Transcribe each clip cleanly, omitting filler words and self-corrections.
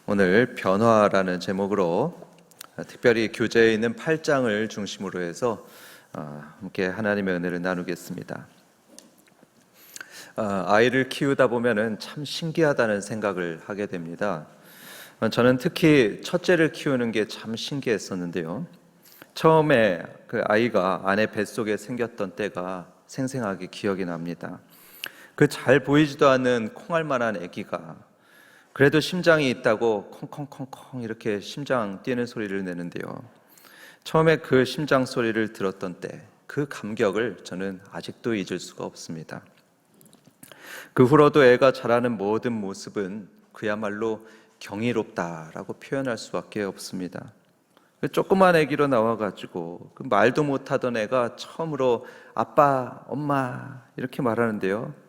오늘 변화라는 제목으로 특별히 교재에 있는 8장을 중심으로 해서 함께 하나님의 은혜를 나누겠습니다. 아이를 키우다 보면은 참 신기하다는 생각을 하게 됩니다. 저는 특히 첫째를 키우는 게 참 신기했었는데요. 처음에 그 아이가 아내 뱃속에 생겼던 때가 생생하게 기억이 납니다. 그 잘 보이지도 않는 콩알만한 아기가 그래도 심장이 있다고 콩콩콩콩 이렇게 심장 뛰는 소리를 내는데요. 처음에 그 심장 소리를 들었던 때 그 감격을 저는 아직도 잊을 수가 없습니다. 그 후로도 애가 자라는 모든 모습은 그야말로 경이롭다라고 표현할 수밖에 없습니다. 그 조그만 애기로 나와가지고 그 말도 못하던 애가 처음으로 아빠, 엄마 이렇게 말하는데요.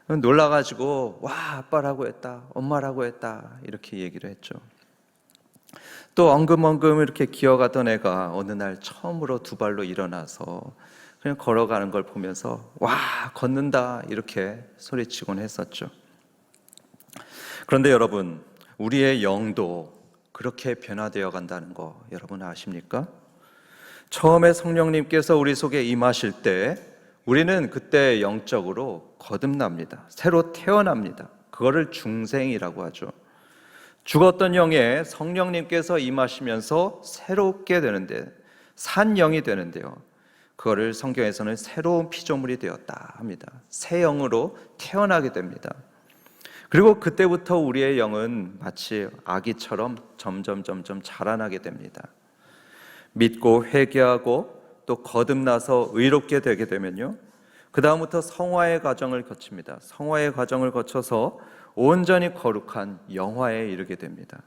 놀라가지고 와, 아빠라고 했다, 엄마라고 했다 이렇게 얘기를 했죠. 또 엉금엉금 이렇게 기어가던 애가 어느 날 처음으로 두 발로 일어나서 그냥 걸어가는 걸 보면서 와, 걷는다 이렇게 소리치곤 했었죠. 그런데 여러분, 우리의 영도 그렇게 변화되어 간다는 거 여러분 아십니까? 처음에 성령님께서 우리 속에 임하실 때 우리는 그때 영적으로 거듭납니다. 새로 태어납니다. 그거를 중생이라고 하죠. 죽었던 영에 성령님께서 임하시면서 새롭게 되는데 산 영이 되는데요. 그거를 성경에서는 새로운 피조물이 되었다 합니다. 새 영으로 태어나게 됩니다. 그리고 그때부터 우리의 영은 마치 아기처럼 점점 자라나게 됩니다. 믿고 회개하고 또 거듭나서 의롭게 되게 되면요, 그 다음부터 성화의 과정을 거칩니다. 성화의 과정을 거쳐서 온전히 거룩한 영화에 이르게 됩니다.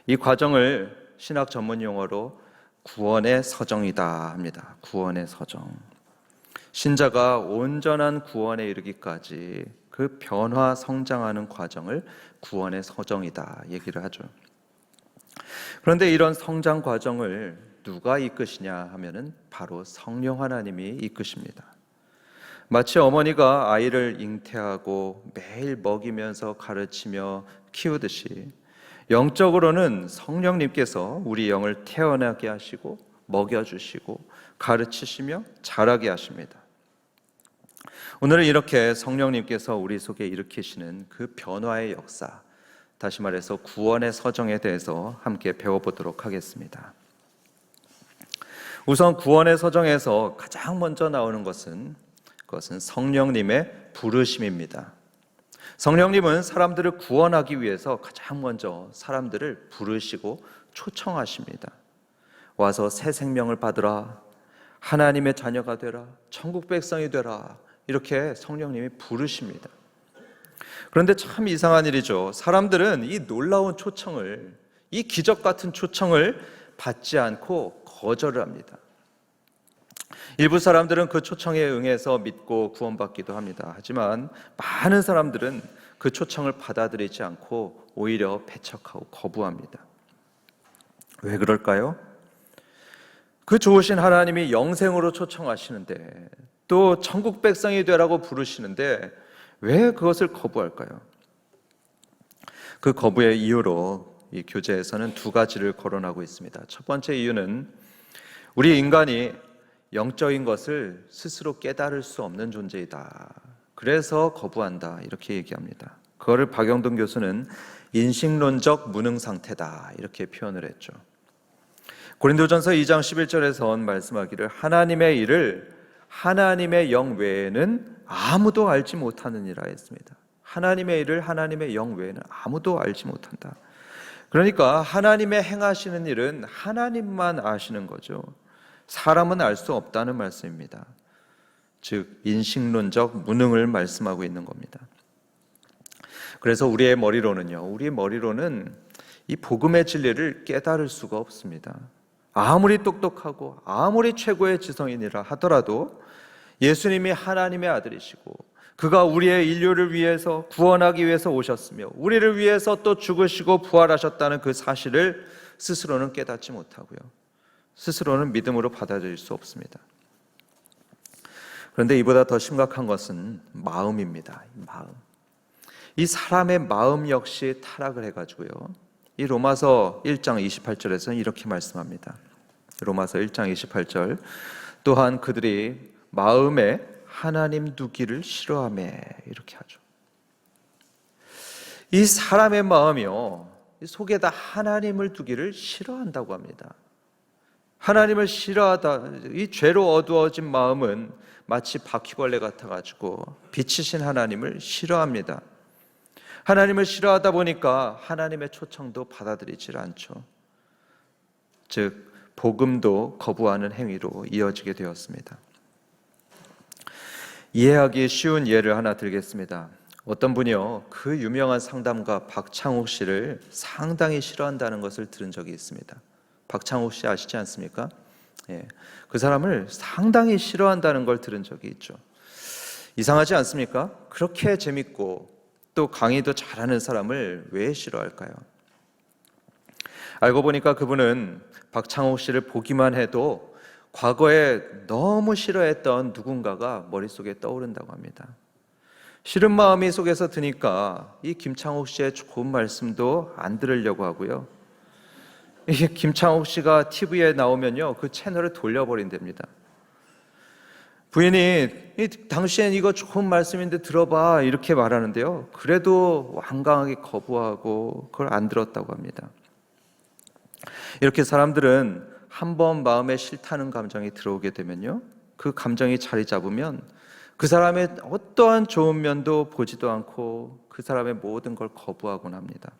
이 과정을 신학 전문 용어로 구원의 서정이다 합니다. 구원의 서정. 신자가 온전한 구원에 이르기까지 그 변화 성장하는 과정을 구원의 서정이다 얘기를 하죠. 그런데 이런 성장 과정을 누가 이끄시냐 하면은 바로 성령 하나님이 이끄십니다. 마치 어머니가 아이를 잉태하고 매일 먹이면서 가르치며 키우듯이 영적으로는 성령님께서 우리 영을 태어나게 하시고 먹여주시고 가르치시며 자라게 하십니다. 오늘은 이렇게 성령님께서 우리 속에 일으키시는 그 변화의 역사, 다시 말해서 구원의 서정에 대해서 함께 배워보도록 하겠습니다. 우선 구원의 서정에서 가장 먼저 나오는 그것은 성령님의 부르심입니다. 성령님은 사람들을 구원하기 위해서 가장 먼저 사람들을 부르시고 초청하십니다. 와서 새 생명을 받으라, 하나님의 자녀가 되라, 천국 백성이 되라, 이렇게 성령님이 부르십니다. 그런데 참 이상한 일이죠. 사람들은 이 놀라운 초청을, 이 기적 같은 초청을 받지 않고 거절을 합니다. 일부 사람들은 그 초청에 응해서 믿고 구원받기도 합니다. 하지만 많은 사람들은 그 초청을 받아들이지 않고 오히려 배척하고 거부합니다. 왜 그럴까요? 그 좋으신 하나님이 영생으로 초청하시는데, 또 천국 백성이 되라고 부르시는데 왜 그것을 거부할까요? 그 거부의 이유로 이 교재에서는 두 가지를 거론하고 있습니다. 첫 번째 이유는 우리 인간이 영적인 것을 스스로 깨달을 수 없는 존재이다. 그래서 거부한다. 이렇게 얘기합니다. 그거를 박영돈 교수는 인식론적 무능 상태다. 이렇게 표현을 했죠. 고린도전서 2장 11절에선 말씀하기를 하나님의 일을 하나님의 영 외에는 아무도 알지 못하느니라 했습니다. 하나님의 일을 하나님의 영 외에는 아무도 알지 못한다. 그러니까 하나님의 행하시는 일은 하나님만 아시는 거죠. 사람은 알 수 없다는 말씀입니다. 즉 인식론적 무능을 말씀하고 있는 겁니다. 그래서 우리의 머리로는 이 복음의 진리를 깨달을 수가 없습니다. 아무리 똑똑하고 아무리 최고의 지성인이라 하더라도 예수님이 하나님의 아들이시고 그가 우리의 인류를 위해서 구원하기 위해서 오셨으며 우리를 위해서 또 죽으시고 부활하셨다는 그 사실을 스스로는 깨닫지 못하고요, 스스로는 믿음으로 받아들일 수 없습니다. 그런데 이보다 더 심각한 것은 마음입니다. 이 사람의 마음 역시 타락을 해가지고요, 이 로마서 1장 28절에서는 이렇게 말씀합니다. 로마서 1장 28절, 또한 그들이 마음에 하나님 두기를 싫어하매, 이렇게 하죠. 이 사람의 마음이요, 속에다 하나님을 두기를 싫어한다고 합니다. 하나님을 싫어하다, 이 죄로 어두워진 마음은 마치 바퀴벌레 같아가지고 빛이신 하나님을 싫어합니다. 하나님을 싫어하다 보니까 하나님의 초청도 받아들이질 않죠. 즉 복음도 거부하는 행위로 이어지게 되었습니다. 이해하기 쉬운 예를 하나 들겠습니다. 어떤 분이요, 그 유명한 상담가 박창욱 씨를 상당히 싫어한다는 것을 들은 적이 있습니다. 박창욱 씨 아시지 않습니까? 예, 그 사람을 상당히 싫어한다는 걸 들은 적이 있죠. 이상하지 않습니까? 그렇게 재밌고 또 강의도 잘하는 사람을 왜 싫어할까요? 알고 보니까 그분은 박창욱 씨를 보기만 해도 과거에 너무 싫어했던 누군가가 머릿속에 떠오른다고 합니다. 싫은 마음이 속에서 드니까 이 김창욱 씨의 좋은 말씀도 안 들으려고 하고요. 이 김창욱 씨가 TV에 나오면요, 그 채널을 돌려버린답니다. 부인이 당시엔 이거 좋은 말씀인데 들어봐, 이렇게 말하는데요, 그래도 완강하게 거부하고 그걸 안 들었다고 합니다. 이렇게 사람들은 한번 마음에 싫다는 감정이 들어오게 되면요, 그 감정이 자리 잡으면 그 사람의 어떠한 좋은 면도 보지도 않고 그 사람의 모든 걸 거부하곤 합니다.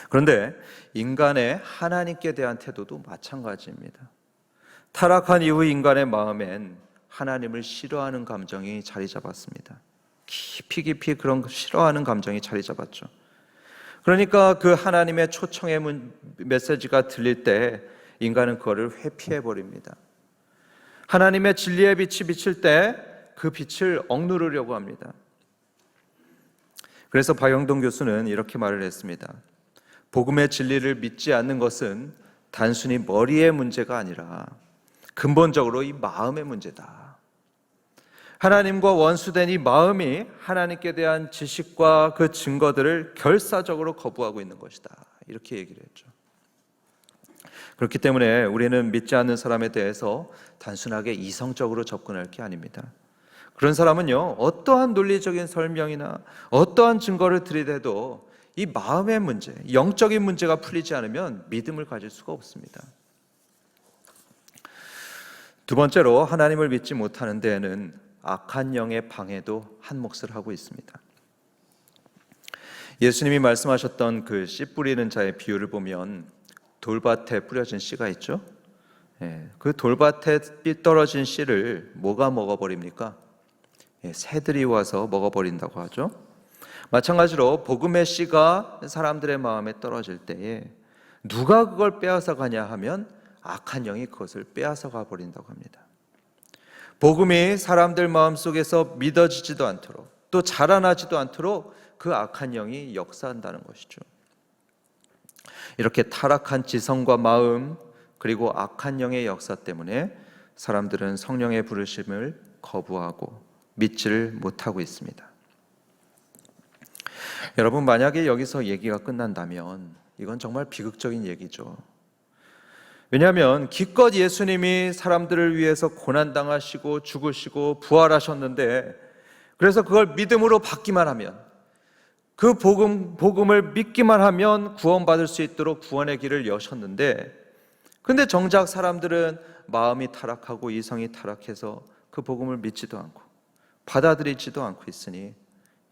그런데 인간의 하나님께 대한 태도도 마찬가지입니다. 타락한 이후 인간의 마음엔 하나님을 싫어하는 감정이 자리 잡았습니다. 깊이 그런 싫어하는 감정이 자리 잡았죠. 그러니까 그 하나님의 초청의 메시지가 들릴 때 인간은 그거를 회피해 버립니다. 하나님의 진리의 빛이 비칠 때 그 빛을 억누르려고 합니다. 그래서 박영동 교수는 이렇게 말을 했습니다. 복음의 진리를 믿지 않는 것은 단순히 머리의 문제가 아니라 근본적으로 이 마음의 문제다. 하나님과 원수된 이 마음이 하나님께 대한 지식과 그 증거들을 결사적으로 거부하고 있는 것이다. 이렇게 얘기를 했죠. 그렇기 때문에 우리는 믿지 않는 사람에 대해서 단순하게 이성적으로 접근할 게 아닙니다. 그런 사람은요, 어떠한 논리적인 설명이나 어떠한 증거를 들이대도 이 마음의 문제, 영적인 문제가 풀리지 않으면 믿음을 가질 수가 없습니다. 두 번째로, 하나님을 믿지 못하는 데에는 악한 영의 방해도 한 몫을 하고 있습니다. 예수님이 말씀하셨던 그 씨 뿌리는 자의 비유를 보면 돌밭에 뿌려진 씨가 있죠. 그 돌밭에 떨어진 씨를 뭐가 먹어버립니까? 새들이 와서 먹어버린다고 하죠. 마찬가지로 복음의 씨가 사람들의 마음에 떨어질 때에 누가 그걸 빼앗아 가냐 하면 악한 영이 그것을 빼앗아 가버린다고 합니다. 복음이 사람들 마음속에서 믿어지지도 않도록 또 자라나지도 않도록 그 악한 영이 역사한다는 것이죠. 이렇게 타락한 지성과 마음 그리고 악한 영의 역사 때문에 사람들은 성령의 부르심을 거부하고 믿지를 못하고 있습니다. 여러분, 만약에 여기서 얘기가 끝난다면 이건 정말 비극적인 얘기죠. 왜냐하면 기껏 예수님이 사람들을 위해서 고난당하시고 죽으시고 부활하셨는데, 그래서 그걸 믿음으로 받기만 하면, 그 복음을 믿기만 하면 구원받을 수 있도록 구원의 길을 여셨는데, 근데 정작 사람들은 마음이 타락하고 이성이 타락해서 그 복음을 믿지도 않고 받아들이지도 않고 있으니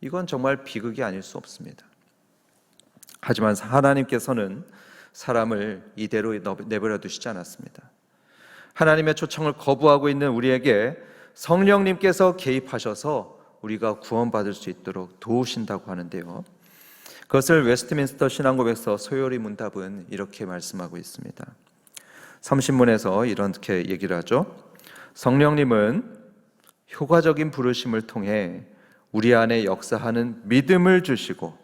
이건 정말 비극이 아닐 수 없습니다. 하지만 하나님께서는 사람을 이대로 내버려 두시지 않았습니다. 하나님의 초청을 거부하고 있는 우리에게 성령님께서 개입하셔서 우리가 구원받을 수 있도록 도우신다고 하는데요, 그것을 웨스트민스터 신앙고백서 소요리 문답은 이렇게 말씀하고 있습니다. 30문에서 이렇게 얘기를 하죠. 성령님은 효과적인 부르심을 통해 우리 안에 역사하는 믿음을 주시고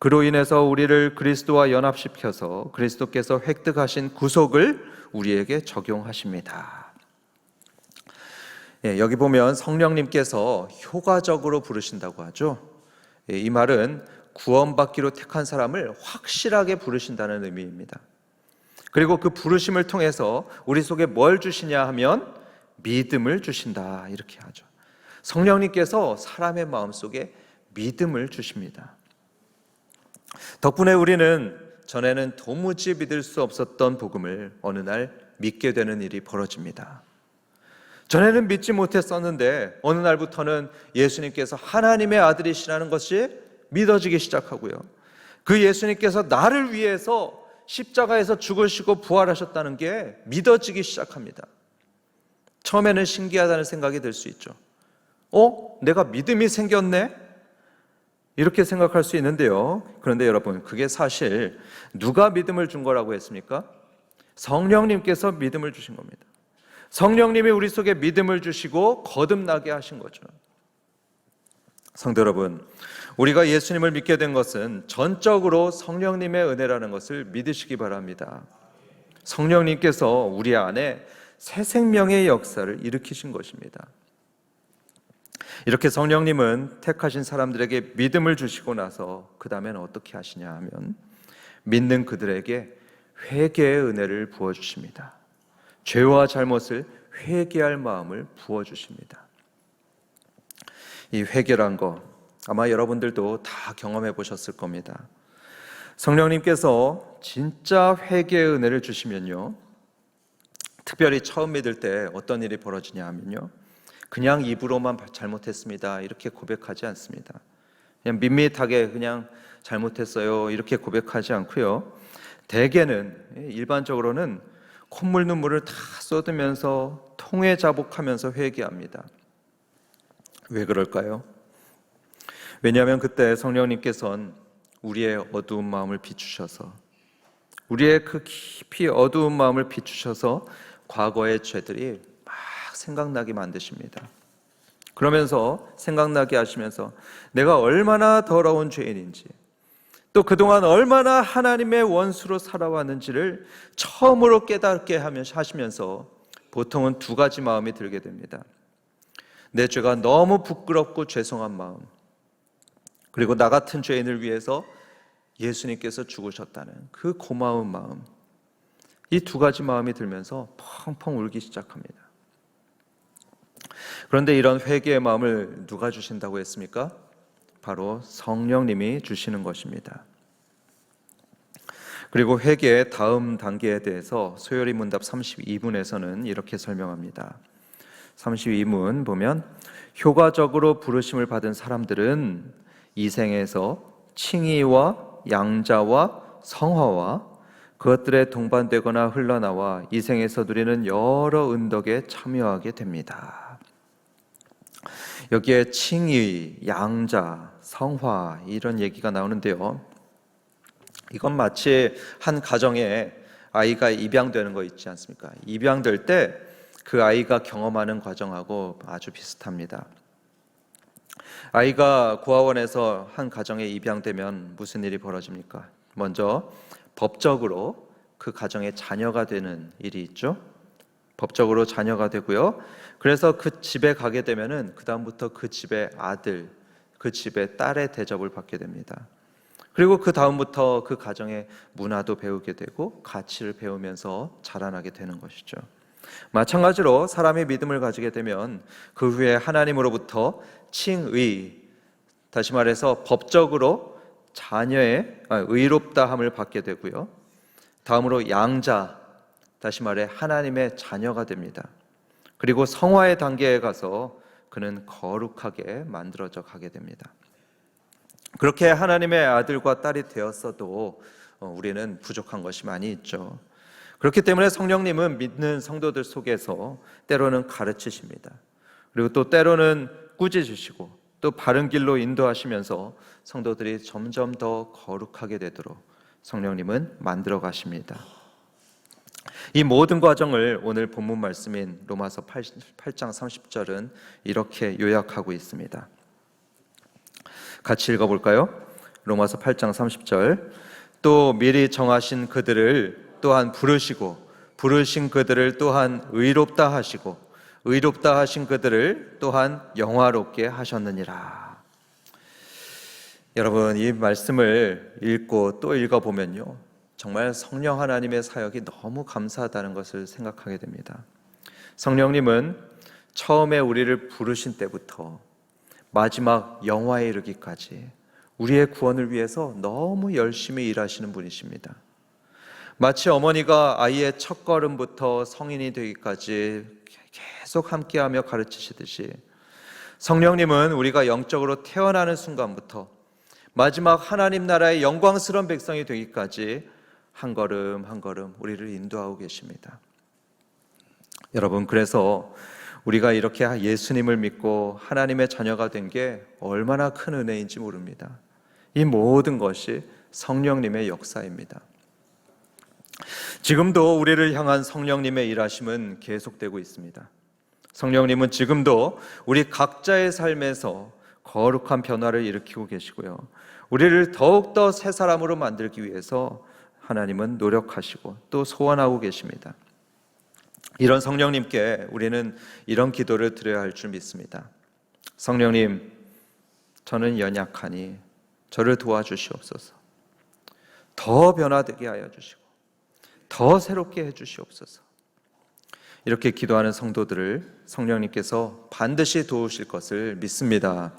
그로 인해서 우리를 그리스도와 연합시켜서 그리스도께서 획득하신 구속을 우리에게 적용하십니다. 여기 보면 성령님께서 효과적으로 부르신다고 하죠. 이 말은 구원받기로 택한 사람을 확실하게 부르신다는 의미입니다. 그리고 그 부르심을 통해서 우리 속에 뭘 주시냐 하면 믿음을 주신다, 이렇게 하죠. 성령님께서 사람의 마음속에 믿음을 주십니다. 덕분에 우리는 전에는 도무지 믿을 수 없었던 복음을 어느 날 믿게 되는 일이 벌어집니다. 전에는 믿지 못했었는데 어느 날부터는 예수님께서 하나님의 아들이시라는 것이 믿어지기 시작하고요, 그 예수님께서 나를 위해서 십자가에서 죽으시고 부활하셨다는 게 믿어지기 시작합니다. 처음에는 신기하다는 생각이 들 수 있죠. 내가 믿음이 생겼네? 이렇게 생각할 수 있는데요, 그런데 여러분, 그게 사실 누가 믿음을 준 거라고 했습니까? 성령님께서 믿음을 주신 겁니다. 성령님이 우리 속에 믿음을 주시고 거듭나게 하신 거죠. 성도 여러분, 우리가 예수님을 믿게 된 것은 전적으로 성령님의 은혜라는 것을 믿으시기 바랍니다. 성령님께서 우리 안에 새 생명의 역사를 일으키신 것입니다. 이렇게 성령님은 택하신 사람들에게 믿음을 주시고 나서 그 다음에는 어떻게 하시냐 하면 믿는 그들에게 회개의 은혜를 부어주십니다. 죄와 잘못을 회개할 마음을 부어주십니다. 이 회개란 거 아마 여러분들도 다 경험해 보셨을 겁니다. 성령님께서 진짜 회개의 은혜를 주시면요, 특별히 처음 믿을 때 어떤 일이 벌어지냐 하면요, 그냥 입으로만 잘못했습니다 이렇게 고백하지 않습니다. 그냥 밋밋하게 그냥 잘못했어요 이렇게 고백하지 않고요, 대개는 일반적으로는 콧물 눈물을 다 쏟으면서 통회 자복하면서 회개합니다. 왜 그럴까요? 왜냐하면 그때 성령님께서는 우리의 어두운 마음을 비추셔서, 우리의 그 깊이 어두운 마음을 비추셔서 과거의 죄들이 막 생각나게 만드십니다. 그러면서 생각나게 하시면서 내가 얼마나 더러운 죄인인지, 또 그동안 얼마나 하나님의 원수로 살아왔는지를 처음으로 깨닫게 하시면서 보통은 두 가지 마음이 들게 됩니다. 내 죄가 너무 부끄럽고 죄송한 마음, 그리고 나 같은 죄인을 위해서 예수님께서 죽으셨다는 그 고마운 마음, 이 두 가지 마음이 들면서 펑펑 울기 시작합니다. 그런데 이런 회개의 마음을 누가 주신다고 했습니까? 바로 성령님이 주시는 것입니다. 그리고 회개의 다음 단계에 대해서 소요리 문답 32문에서는 이렇게 설명합니다. 32문 보면 효과적으로 부르심을 받은 사람들은 이 생에서 칭의와 양자와 성화와 그것들에 동반되거나 흘러나와 이 생에서 누리는 여러 은덕에 참여하게 됩니다. 여기에 칭의, 양자, 성화 이런 얘기가 나오는데요, 이건 마치 한 가정에 아이가 입양되는 거 있지 않습니까? 입양될 때 그 아이가 경험하는 과정하고 아주 비슷합니다. 아이가 고아원에서 한 가정에 입양되면 무슨 일이 벌어집니까? 먼저 법적으로 그 가정의 자녀가 되는 일이 있죠. 법적으로 자녀가 되고요, 그래서 그 집에 가게 되면은 그 다음부터 그 집의 아들, 그 집의 딸의 대접을 받게 됩니다. 그리고 그 다음부터 그 가정의 문화도 배우게 되고 가치를 배우면서 자라나게 되는 것이죠. 마찬가지로 사람이 믿음을 가지게 되면 그 후에 하나님으로부터 칭의, 다시 말해서 법적으로 자녀의 의롭다함을 받게 되고요, 다음으로 양자, 다시 말해 하나님의 자녀가 됩니다. 그리고 성화의 단계에 가서 그는 거룩하게 만들어져 가게 됩니다. 그렇게 하나님의 아들과 딸이 되었어도 우리는 부족한 것이 많이 있죠. 그렇기 때문에 성령님은 믿는 성도들 속에서 때로는 가르치십니다. 그리고 또 때로는 꾸짖으시고 또 바른 길로 인도하시면서 성도들이 점점 더 거룩하게 되도록 성령님은 만들어 가십니다. 이 모든 과정을 오늘 본문 말씀인 로마서 8장 30절은 이렇게 요약하고 있습니다. 같이 읽어볼까요? 로마서 8장 30절. 또 미리 정하신 그들을 또한 부르시고 부르신 그들을 또한 의롭다 하시고 의롭다 하신 그들을 또한 영화롭게 하셨느니라. 여러분, 이 말씀을 읽고 또 읽어보면요, 정말 성령 하나님의 사역이 너무 감사하다는 것을 생각하게 됩니다. 성령님은 처음에 우리를 부르신 때부터 마지막 영화에 이르기까지 우리의 구원을 위해서 너무 열심히 일하시는 분이십니다. 마치 어머니가 아이의 첫걸음부터 성인이 되기까지 계속 함께하며 가르치시듯이, 성령님은 우리가 영적으로 태어나는 순간부터 마지막 하나님 나라의 영광스러운 백성이 되기까지 한 걸음 한 걸음 우리를 인도하고 계십니다. 여러분, 그래서 우리가 이렇게 예수님을 믿고 하나님의 자녀가 된 게 얼마나 큰 은혜인지 모릅니다. 이 모든 것이 성령님의 역사입니다. 지금도 우리를 향한 성령님의 일하심은 계속되고 있습니다. 성령님은 지금도 우리 각자의 삶에서 거룩한 변화를 일으키고 계시고요, 우리를 더욱더 새 사람으로 만들기 위해서 하나님은 노력하시고 또 소원하고 계십니다. 이런 성령님께 우리는 이런 기도를 드려야 할 줄 믿습니다. 성령님, 저는 연약하니 저를 도와주시옵소서. 더 변화되게 하여 주시고 더 새롭게 해주시옵소서. 이렇게 기도하는 성도들을 성령님께서 반드시 도우실 것을 믿습니다.